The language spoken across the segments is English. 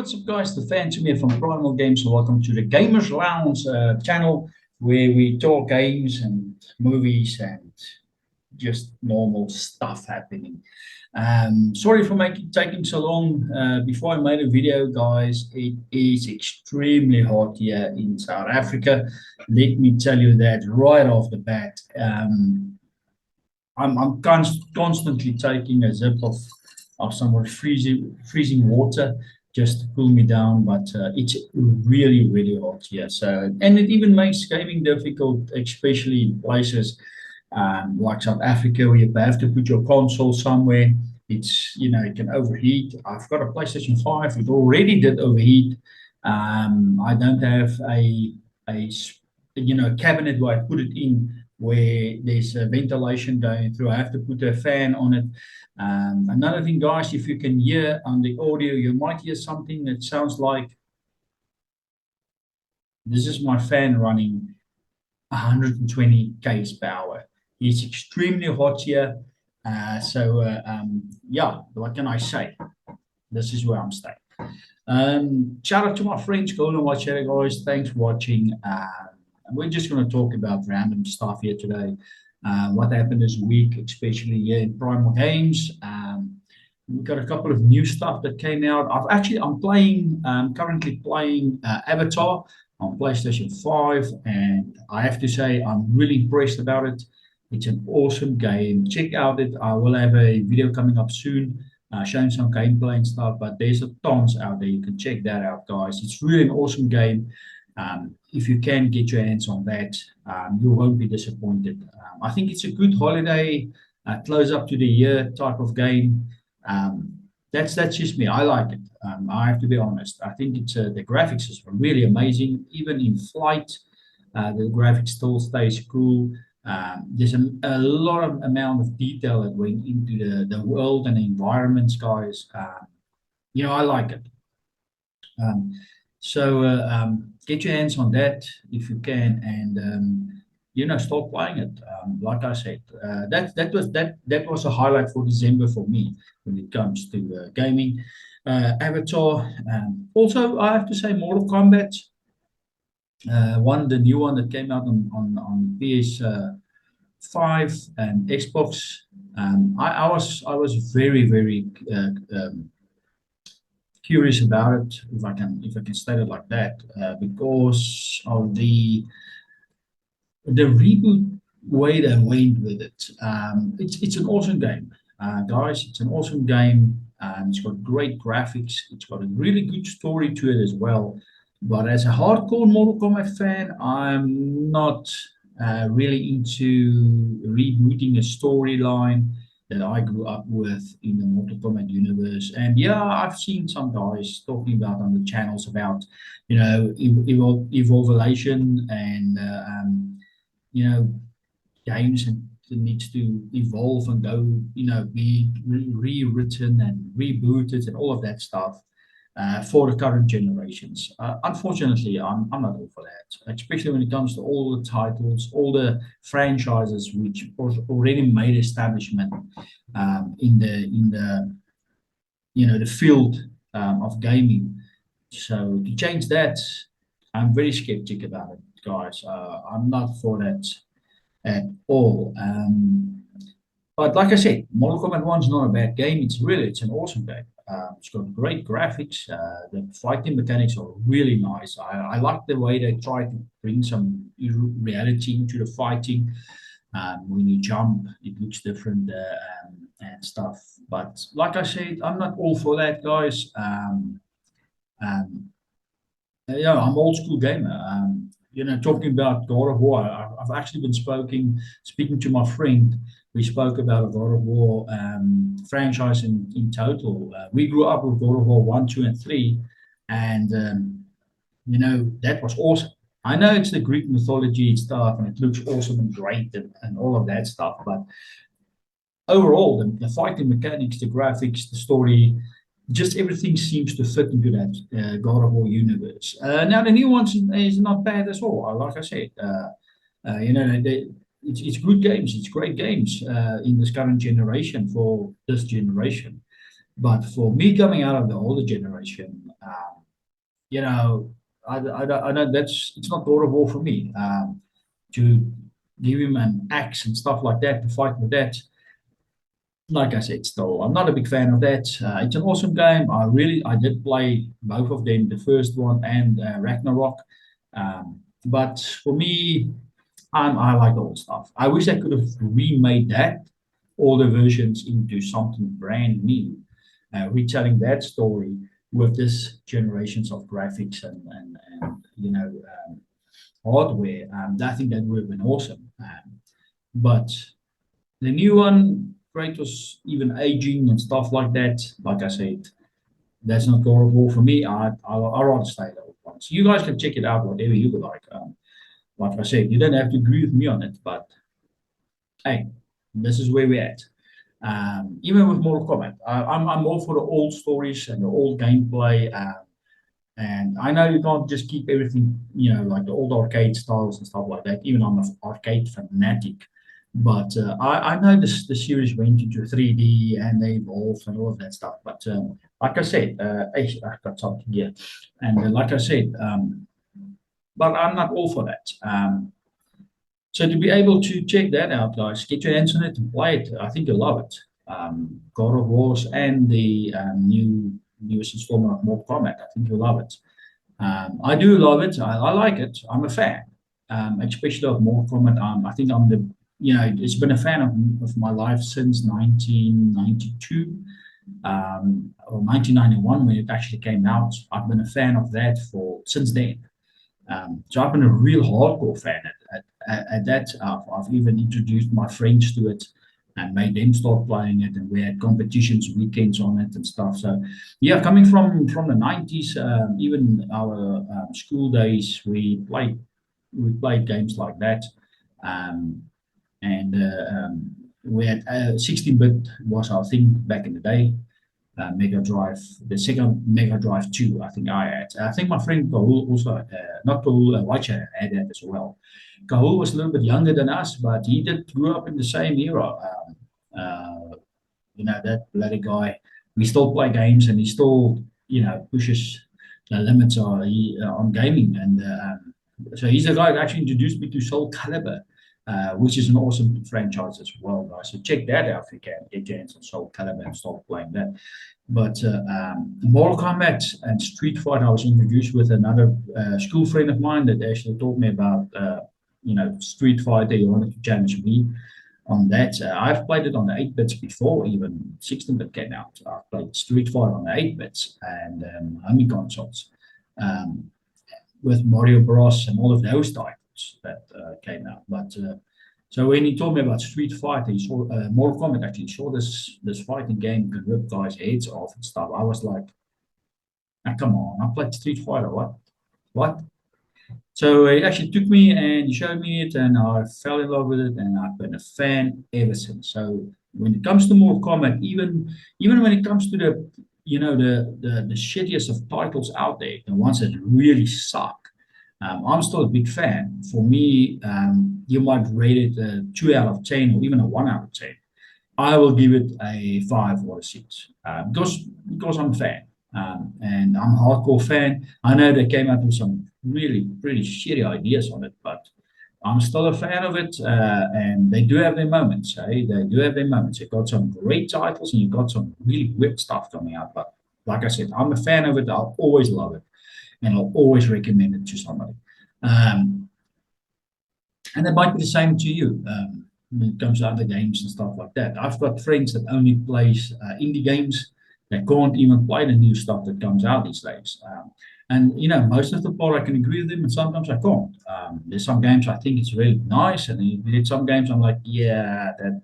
what's up, guys? The fans here from Primal Games. Welcome to the Gamers Lounge channel, where we talk games and movies and just normal stuff happening. Sorry for taking so long. Before I made a video, guys, it is extremely hot here in South Africa. Let me tell you that right off the bat. I'm constantly taking a sip of somewhat freezing water just to cool me down, but it's really hot here. So, and it even makes gaming difficult, especially in places like South Africa, where you have to put your console somewhere. It's, it can overheat. I've got a PlayStation 5. It already did overheat. I don't have a cabinet where I put it in, where there's a ventilation going through. I have to put a fan on it. Another thing, guys, if you can hear on the audio, you might hear something that sounds like this is my fan running 120 k's per hour. It's extremely hot here. Yeah, what can I say? This is where I'm staying. Shout out to my friends. Go and watch it, guys. Thanks for watching. We're just going to talk about random stuff here today. What happened this week, especially here in Primal Games. We've got a couple of new stuff that came out. I'm currently playing Avatar on PlayStation 5, and I have to say I'm really impressed about it. It's an awesome game. Check out it. I will have a video coming up soon showing some gameplay and stuff, but there's a tons out there. You can check that out, guys. It's really an awesome game. If you can get your hands on that, you won't be disappointed. I think it's a good holiday, close up to the year type of game. That's just me. I like it. I have to be honest. I think it's the graphics is really amazing. Even in flight, the graphics still stays cool. There's a lot of amount of detail that went into the world and the environments, guys. I like it. Get your hands on that if you can, and start playing it. Like I said, that was a highlight for December for me when it comes to gaming. Avatar. Also, I have to say, Mortal Kombat. The new one that came out on PS5 and Xbox. I was very curious about it, if I can state it like that, because of the reboot way they went with it. It's an awesome game, guys. It's an awesome game. It's got great graphics. It's got a really good story to it as well. But as a hardcore Mortal Kombat fan, I'm not really into rebooting a storyline that I grew up with in the Mortal Kombat universe. And yeah, I've seen some guys talking about on the channels about, evolution and, games and it needs to evolve and go, be rewritten and rebooted and all of that stuff. For the current generations. Unfortunately, I'm not all for that, especially when it comes to all the titles, all the franchises which already made establishment in the the field of gaming. So to change that, I'm very skeptic about it, guys. I'm not for that at all. But like I said, Mortal Kombat 1 is not a bad game. It's an awesome game. It's got great graphics. The fighting mechanics are really nice. I like the way they try to bring some reality into the fighting. When you jump, it looks different and stuff. But like I said, I'm not all for that, guys. I'm old school gamer. Talking about God of War, I've actually been speaking to my friend. We spoke about a God of War franchise in total. We grew up with God of War 1, 2, and 3, and that was awesome. I know it's the Greek mythology stuff, and it looks awesome and great and all of that stuff, but overall, the fighting mechanics, the graphics, the story, just everything seems to fit into that God of War universe. Now the new one is not bad as well. Like I said, it's good games. It's great games in this current generation for this generation. But for me, coming out of the older generation, you know, I know it's not God of War for me. To give him an axe and stuff like that to fight with that. Like I said, still, I'm not a big fan of that. It's an awesome game. I did play both of them, the first one and Ragnarok. But for me, I like the old stuff. I wish I could have remade that, all the versions into something brand new, retelling that story with this generations of graphics and hardware. I think that would have been awesome. But the new one, Kratos even aging and stuff like that. Like I said, that's not God of War for me. I rather stay the old ones. You guys can check it out whatever you would like. Like I said, you don't have to agree with me on it, but hey, this is where we're at. Even with Mortal Kombat, I'm all for the old stories and the old gameplay. And I know you can't just keep everything, like the old arcade styles and stuff like that. Even I'm an arcade fanatic. But I know the series went into 3D and they evolved and all of that stuff. But like I said, I got something here. And like I said, but I'm not all for that. So to be able to check that out, guys, get your hands on it and play it. I think you'll love it. God of Wars and the newest installment of Mortal Kombat. I think you'll love it. I do love it. I like it. I'm a fan, especially of Mortal Kombat. I think it's been a fan of my life since 1992 or 1991 when it actually came out. I've been a fan of that for since then. So I've been a real hardcore fan at that. I've even introduced my friends to it and made them start playing it, and we had competitions, weekends on it and stuff. So yeah, coming from the 90s, even our school days, we played games like that. Um, and we had 16-bit was our thing back in the day. Mega Drive, the second Mega Drive 2, I think I had. I think my friend Kahul also, not Kahul, Wacha had that as well. Kahul was a little bit younger than us, but he did grew up in the same era. That bloody guy, we still play games and he still, pushes the limits on gaming. And so he's the guy that actually introduced me to Soul Calibur, which is an awesome franchise as well, guys. So check that out if you can get your hands on Soul Calibur and start playing that. But Mortal Kombat and Street Fighter, I was introduced with another school friend of mine that actually taught me about, Street Fighter. He wanted to challenge me on that. I've played it on the 8 bits before, even 16-bit came out. I've played Street Fighter on the 8 bits and Home consoles with Mario Bros. And all of those titles that came out. But so when he told me about Street Fighter, he saw Mortal Kombat actually saw this fighting game could rip guys' heads off and stuff. I was like, ah, come on, I played Street Fighter. What? What? So he actually took me and he showed me it, and I fell in love with it, and I've been a fan ever since. So when it comes to Mortal Kombat, even when it comes to the shittiest of titles out there, the ones that really suck, I'm still a big fan. For me, you might rate it a 2 out of 10 or even a 1 out of 10. I will give it a 5 or a 6 because I'm a fan, and I'm a hardcore fan. I know they came out with some really pretty shitty ideas on it, but I'm still a fan of it, and they do have their moments. They do have their moments. You've got some great titles and you've got some really weird stuff coming out. But like I said, I'm a fan of it. I'll always love it, and I'll always recommend it to somebody. Um, and it might be the same to you when it comes to other games and stuff like that. I've got friends that only plays indie games. They can't even play the new stuff that comes out these days. And most of the part I can agree with them, and sometimes I can't. There's some games I think it's really nice, and then there's some games I'm like, yeah, that.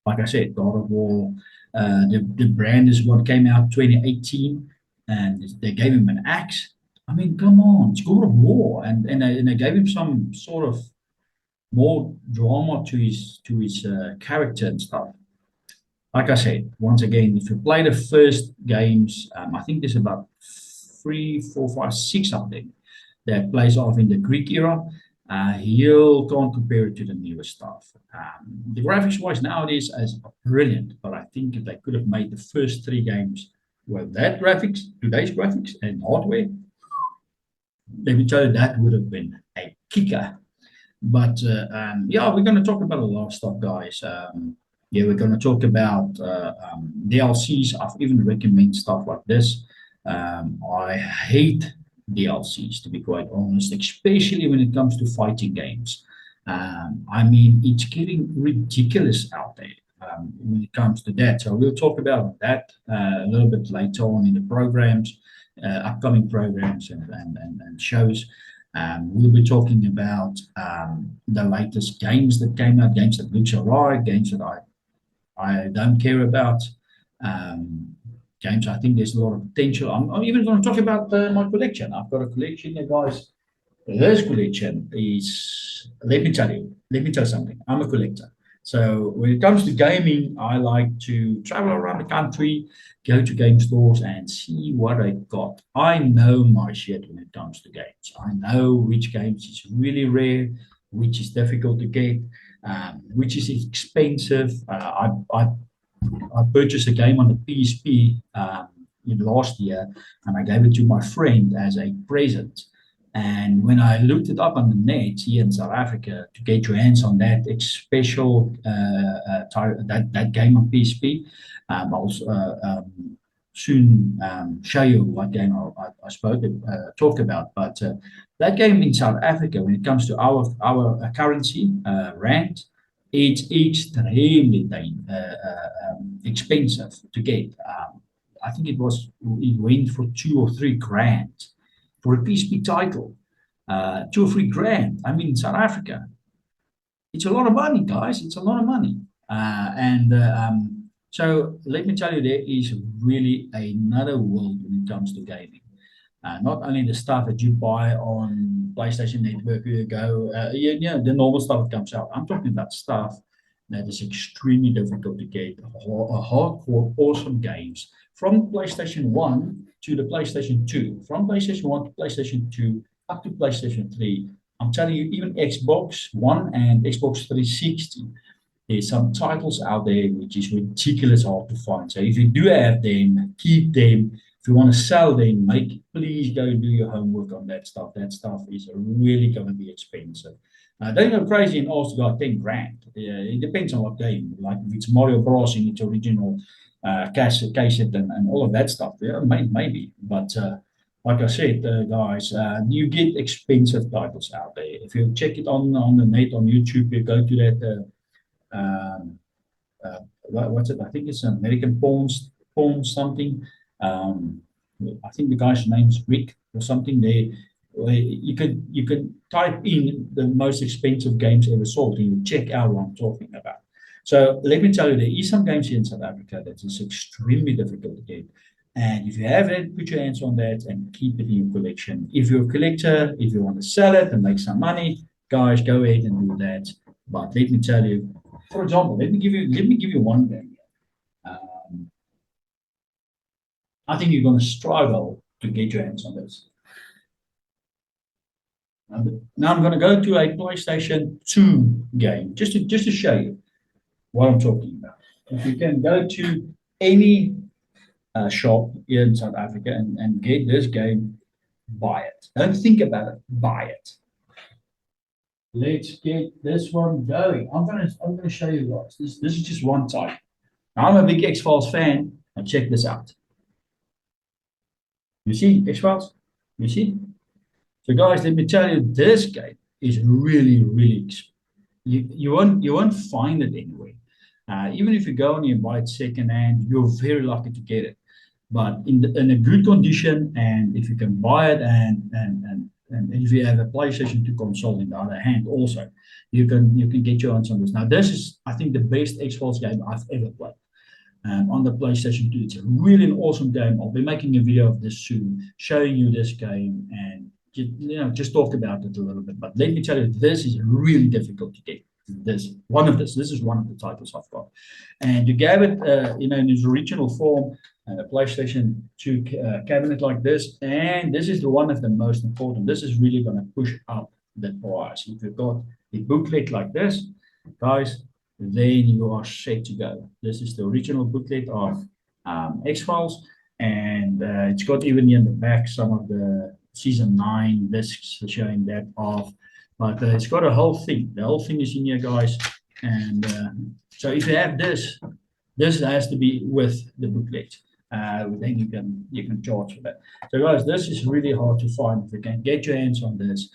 Like I said, God of War. The brand is what came out 2018, and they gave him an axe. I mean, come on, it's God of War, and they gave him some sort of more drama to his character and stuff. Like I said, once again, if you play the first games, I think there's about three, four, five, six of them that plays off in the Greek era. You can't compare it to the newest stuff. The graphics wise nowadays is brilliant, but I think if they could have made the first three games Well, that graphics, today's graphics and hardware, let me tell you, that would have been a kicker. But yeah, we're going to talk about a lot of stuff, guys. Yeah, we're going to talk about DLCs. I've even recommend stuff like this. I hate DLCs, to be quite honest, especially when it comes to fighting games. I mean, it's getting ridiculous out there when it comes to that. So we'll talk about that a little bit later on in the programs, upcoming programs and shows. We'll be talking about the latest games that came out, games that looks alright, games that I don't care about, um, games I think there's a lot of potential. I'm even going to talk about my collection. I've got a collection, you guys. This collection is, let me tell you something. I'm a collector. So when it comes to gaming, I like to travel around the country, go to game stores and see what I got. I know my shit when it comes to games. I know which games is really rare, which is difficult to get, which is expensive. I purchased a game on the PSP in last year, and I gave it to my friend as a present. And when I looked it up on the net here in South Africa to get your hands on that special that game on PSP, I'll soon show you what game I spoke talk about. But that game in South Africa, when it comes to our currency rand, it's extremely expensive to get. I think it went for 2 or 3 grand for a PSP title. 2 or 3 grand. I mean, in South Africa, it's a lot of money, guys. It's a lot of money. And so let me tell you, there is really another world when it comes to gaming. Not only the stuff that you buy on PlayStation Network, you go, yeah, the normal stuff that comes out. I'm talking about stuff that is extremely difficult to get, hardcore, awesome games from PlayStation 1 to the PlayStation 2, from PlayStation 1 to PlayStation 2, up to PlayStation 3. I'm telling you, even Xbox One and Xbox 360, there's some titles out there which is ridiculous hard to find. So if you do have them, keep them. If you want to sell them, please go and do your homework on that stuff. That stuff is really going to be expensive. Don't go crazy and also got 10 grand. It depends on what game. Like if it's Mario Bros. In its original cassette and all of that stuff. Yeah, maybe. But like I said, guys, you get expensive titles out there. If you check it on the net, on YouTube, you go to that. Um, what's it? I think it's American Porn something. Um, I think the guy's name's Rick or something. You can type in the most expensive games ever sold, and you check out what I'm talking about. So let me tell you, there is some games here in South Africa that is extremely difficult to get. And if you have it, put your hands on that and keep it in your collection. If you're a collector, if you want to sell it and make some money, guys, go ahead and do that. But let me tell you, for example, let me give you one game. Um, I think you're going to struggle to get your hands on this. Now I'm going to go to a PlayStation 2 game just to show you what I'm talking about. If you can go to any shop here in South Africa and get this game, buy it. Don't think about it, buy it. Let's get this one going. I'm gonna show you guys. This is just one type. I'm a big X-Files fan, and check this out. You see X-Files? You see? So guys, let me tell you, this game is really you won't find it anywhere. Even if you go and you buy it secondhand, you're very lucky to get it. But in a good condition, and if you can buy it, and if you have a PlayStation 2 console in the other hand, also you can get your hands on this. Now, this is I think the best X-Files game I've ever played on the PlayStation 2. It's a really an awesome game. I'll be making a video of this soon, showing you this game and just talk about it a little bit. But let me tell you, this is really difficult to get. This is one of the titles I've got, and you gave it in its original form, a PlayStation 2 cabinet like this, and this is the one of the most important. This is really going to push up the price. If you've got a booklet like this, guys, then you are set to go. This is the original booklet of X-Files, and it's got even in the back some of the season 9 discs showing that off. But it's got a whole thing. The whole thing is in here, guys. And so if you have this, this has to be with the booklet. Then you can charge for that. So guys, this is really hard to find. If you can get your hands on this,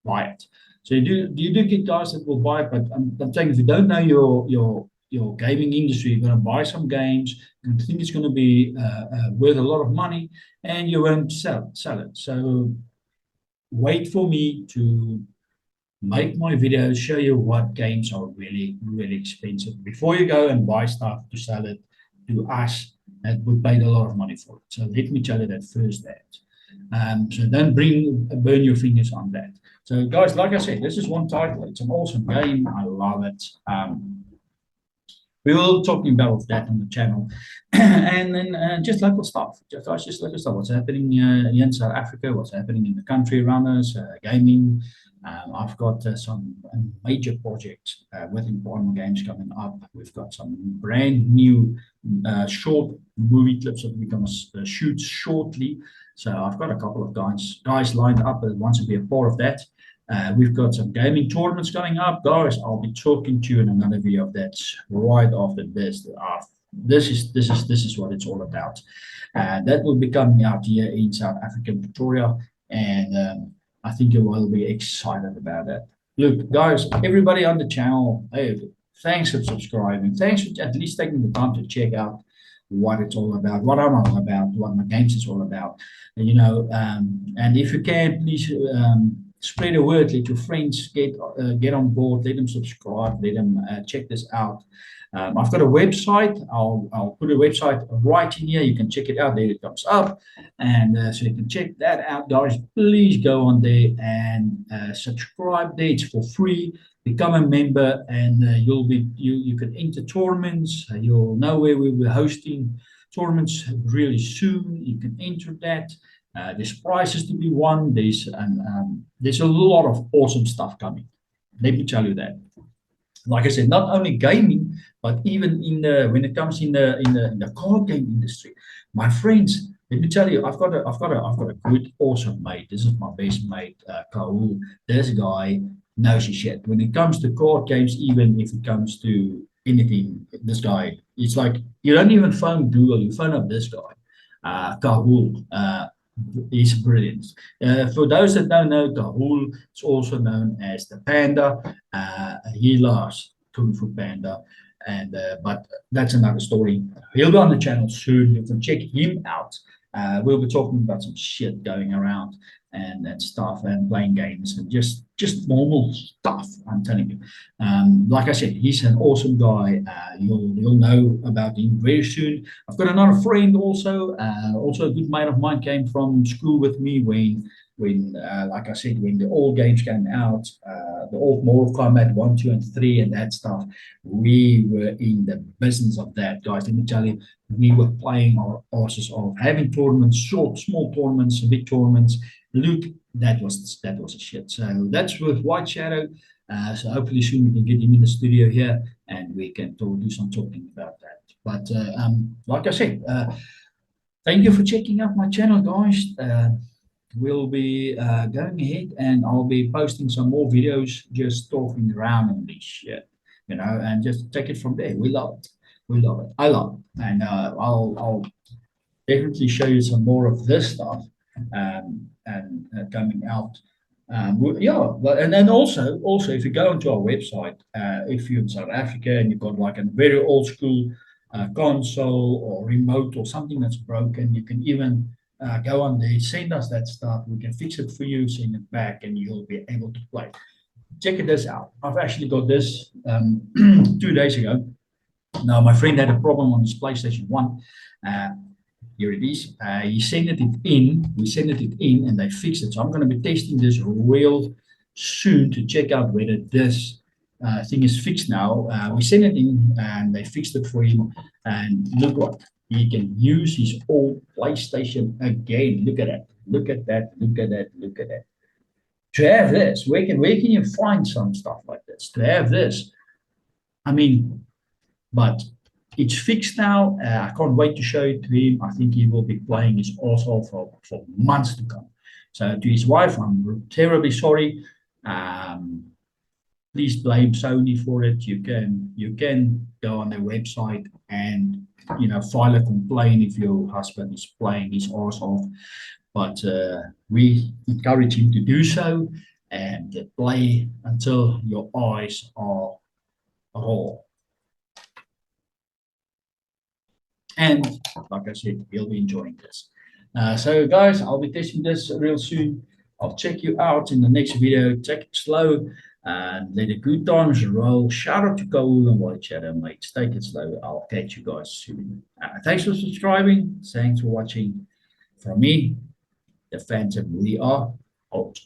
buy it. So you do get guys that will buy it, but I'm saying if you don't know your gaming industry, you're going to buy some games, you think it's going to be worth a lot of money, and you won't sell it. So wait for me to make my videos, show you what games are really, really expensive before you go and buy stuff to sell it to us that would pay a lot of money for it. So let me tell you that first that. So don't burn your fingers on that. So guys, like I said, this is one title. It's an awesome game. I love it. We will talking about that on the channel, and then just local stuff. Just local stuff. What's happening here in South Africa? What's happening in the country around us? Gaming. I've got some major projects within Primal Games coming up. We've got some brand new short movie clips that we're going to shoot shortly. So I've got a couple of guys lined up that wants to be a part of that. We've got some gaming tournaments coming up, guys. I'll be talking to you in another video of that right after this. This is what it's all about. That will be coming out here in South Africa, Pretoria, and I think you will be excited about that. Look, guys, everybody on the channel, hey, thanks for subscribing. Thanks for at least taking the time to check out what it's all about, what I'm all about, what my games is all about. And if you can, please spread the word, let your friends get on board, let them subscribe, let them check this out. I've got a website. I'll put a website right in here. You can check it out. There it comes up, and so you can check that out, guys. Please go on there and subscribe. There, it's for free. Become a member, and you can enter tournaments. You'll know where we will be hosting tournaments really soon. You can enter that. There's prizes to be won. There's a lot of awesome stuff coming. Let me tell you that. Like I said, not only gaming, but even when it comes in the card game industry, my friends. Let me tell you, I've got a good, awesome mate. This is my best mate, Kahul. This guy knows his shit. When it comes to card games, even if it comes to anything, this guy, it's like you don't even phone Google, you phone up this guy, Kahul. He's brilliant. For those that don't know, Kahul is also known as the Panda. He loves Kung Fu Panda, and but that's another story. He'll be on the channel soon. You can check him out. We'll be talking about some shit going around and stuff and playing games and just normal stuff. I'm telling you. Like I said, he's an awesome guy. You'll know about him very soon. I've got another friend also. Also a good mate of mine came from school with me when like I said, when the old games came out, the old Mortal Kombat 1, 2, and 3, and that stuff, we were in the business of that, guys. Let me tell you, we were playing our asses off, having tournaments, small tournaments, big tournaments. Luke, that was a shit. So that's with White Shadow. So hopefully soon we can get him in the studio here, and we can do some talking about that. But like I said, thank you for checking out my channel, guys. We'll be going ahead, and I'll be posting some more videos just talking around and this shit, and just take it from there. We love it. We love it. I love it. And I'll definitely show you some more of this stuff and coming out. Yeah, but and then also if you go onto our website, if you're in South Africa and you've got like a very old school console or remote or something that's broken, you can even go on there, send us that stuff. We can fix it for you, send it back, and you'll be able to play. Check this out. I've actually got this 2 days ago. Now, my friend had a problem on his PlayStation 1. Here it is. He sent it in. We sent it in, and they fixed it. So I'm going to be testing this real soon to check out whether this thing is fixed now. We sent it in, and they fixed it for him. And look what he can use his old PlayStation again. Look at that. Look at that. Look at that. Look at that. To have this, where can you find some stuff like this? To have this, I mean, but it's fixed now. I can't wait to show it to him. I think he will be playing his arse off for months to come. So to his wife, I'm terribly sorry. Um, Please blame Sony for it. You can go on their website and file a complaint if your husband is playing his arse off. But we encourage him to do so and play until your eyes are raw. And like I said, you'll be enjoying this. So guys, I'll be testing this real soon. I'll check you out in the next video. Take it slow and let the good times roll. Shout out to Cole and White Shadow, mates. Take it slow. I'll catch you guys soon. Thanks for subscribing. Thanks for watching. From me, the Phantom, we are out.